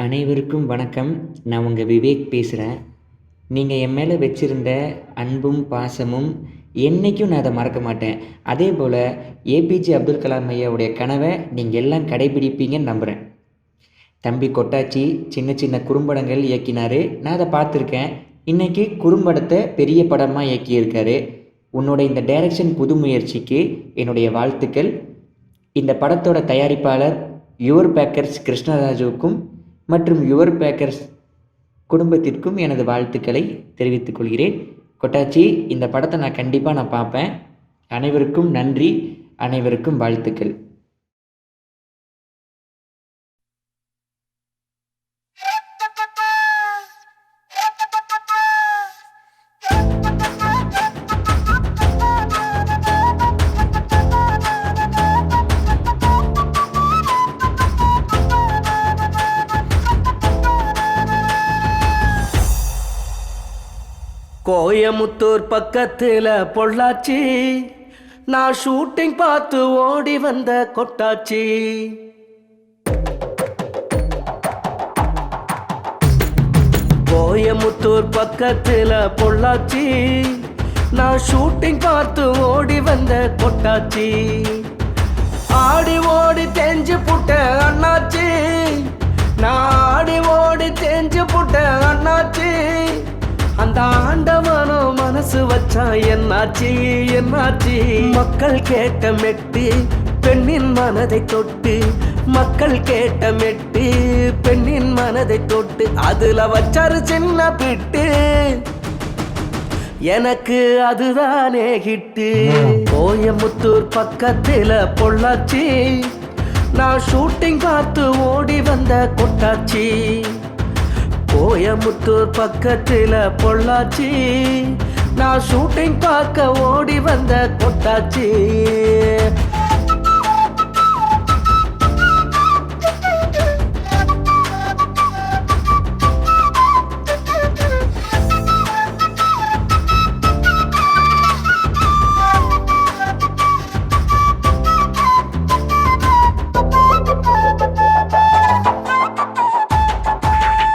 அனைவருக்கும் வணக்கம். நான் உங்கள் விவேக் பேசுகிறேன். நீங்கள் என் மேலே வச்சுருந்த அன்பும் பாசமும் என்றைக்கும் நான் அதை மறக்க மாட்டேன். அதே போல் ஏபிஜே அப்துல் கலாம் ஐயாவுடைய கனவை நீங்கள் எல்லாம் கடைபிடிப்பீங்கன்னு நம்புகிறேன். தம்பி கொட்டாச்சி சின்ன சின்ன குறும்படங்கள் இயக்கினார். நான் அதை பார்த்துருக்கேன். இன்றைக்கி குறும்படத்தை பெரிய படமாக இயக்கியிருக்காரு. உன்னோட இந்த டைரக்ஷன் புது முயற்சிக்கு என்னுடைய வாழ்த்துக்கள். இந்த படத்தோட தயாரிப்பாளர் யுவர் பேக்கர்ஸ் கிருஷ்ணராஜுவுக்கும் மற்றும் யுவர் பேக்கர்ஸ் குடும்பத்திற்கும் எனது வாழ்த்துக்களை தெரிவித்துக் கொள்கிறேன். கொட்டாச்சி, இந்த படத்தை நான் கண்டிப்பாக பார்ப்பேன். அனைவருக்கும் நன்றி, அனைவருக்கும் வாழ்த்துக்கள். கோயமுத்தூர் பக்கத்தில் பொள்ளாச்சி, நான் ஷூட்டிங் பார்த்து ஓடி வந்த கொட்டாச்சி. கோயமுத்தூர் பக்கத்தில் பொள்ளாச்சி, நான் ஷூட்டிங் பார்த்து ஓடி வந்த கொட்டாச்சி. ஆடி ஓடி தேஞ்சு புட்ட அண்ணாச்சி, நான் ஆடி ஓடி தேஞ்சு புட்ட அண்ணாச்சி. அந்த ஆண்டவனோ மனசு வச்சா என்னாச்சு என்னாச்சு. மக்கள் கேட்ட மெட்டு பெண்ணின் மனதை தொட்டு, மக்கள் கேட்ட மெட்டு பெண்ணின் மனதை தொட்டு, அதுல வச்சாரு சின்ன பிட்டு, எனக்கு அதுதானே ஹிட்டு. கோயமுத்தூர் பக்கத்துல பொள்ளாச்சி, நான் ஷூட்டிங் பார்த்து ஓடி வந்த கொட்டாச்சி. கோயமுத்தூர் பக்கத்தில் பொள்ளாச்சி, நான் ஷூட்டிங் பார்க்க ஓடி வந்த கொட்டாச்சி.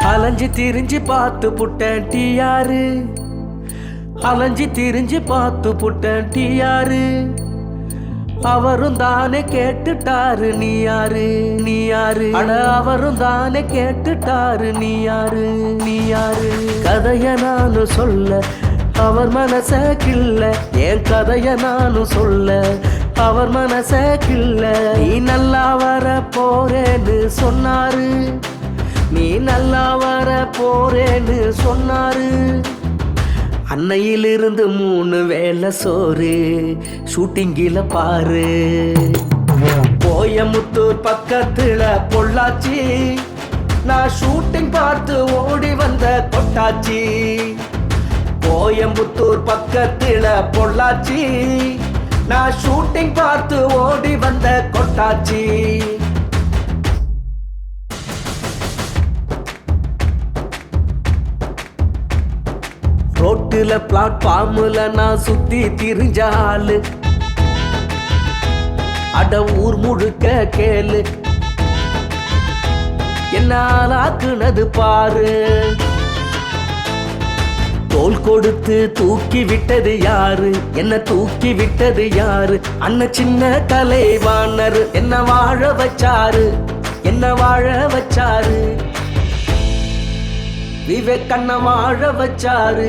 அலைஞ்சி திரிஞ்சு பார்த்து புட்டேன் டியாரு, அலைஞ்சி திரிஞ்சு பார்த்து புட்டேன் டியாரு. அவரும் தானே கேட்டுட்டாரு நீ யாரு நீ யாரு. அட அவரும் தானே கேட்டுட்டாரு நீ யாரு நீ யாரு. கதைய நானும் சொல்ல அவர் மனச கிள்ள, என் கதைய நானும் சொல்ல அவர் மனச கிள்ள. நீ நல்லா வர போறேன்னு சொன்னாரு, நீ நல்லா வர போறேன்னு சொன்னாரு. அன்னையிலிருந்து 3 வேளை சோறு ஷூட்டிங்கில பாரு. கோயமுத்தூர் பக்கத்துல பொள்ளாச்சி, நான் ஷூட்டிங் பார்த்து ஓடி வந்த கொட்டாச்சி. கோயமுத்தூர் பக்கத்துல பொள்ளாச்சி, நான் ஷூட்டிங் பார்த்து ஓடி வந்த கொட்டாச்சி. ரோட்டுல பிளாட்ஃபார்ம்ல நான் சுத்தி திரிஞ்ச ஆளு, அட ஊர் முழுக்க கேளு, என்ன ஆளாக்குனது பாரு. தோல் கொடுத்து தூக்கி விட்டது யாரு, என்ன தூக்கி விட்டது யாரு. அண்ணன் சின்ன கலைவாணர் என்ன வாழ வச்சாரு, என்ன வாழ வச்சாரு. விவேக் கண்ண வாழ வச்சாரு.